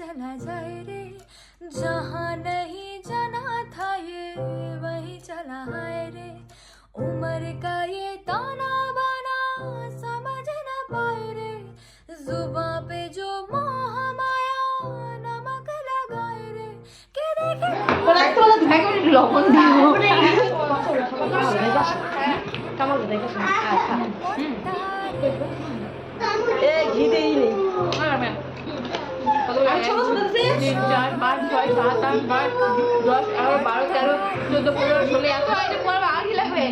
चला जाए रे जहाँ नहीं जाना था ये वही चला है रे उम्र का ये ताना बाना समझ न पाए रे जुबां पे जो मोह माया नमक लगाए रे के देखे লবণ দিব ঘি দেই নেই 3, 4, 5, 6, 7, 8, 9, 10, 11, 12, 13, 14, 15, 16 এত আইটেম করবো আর গিলা হবে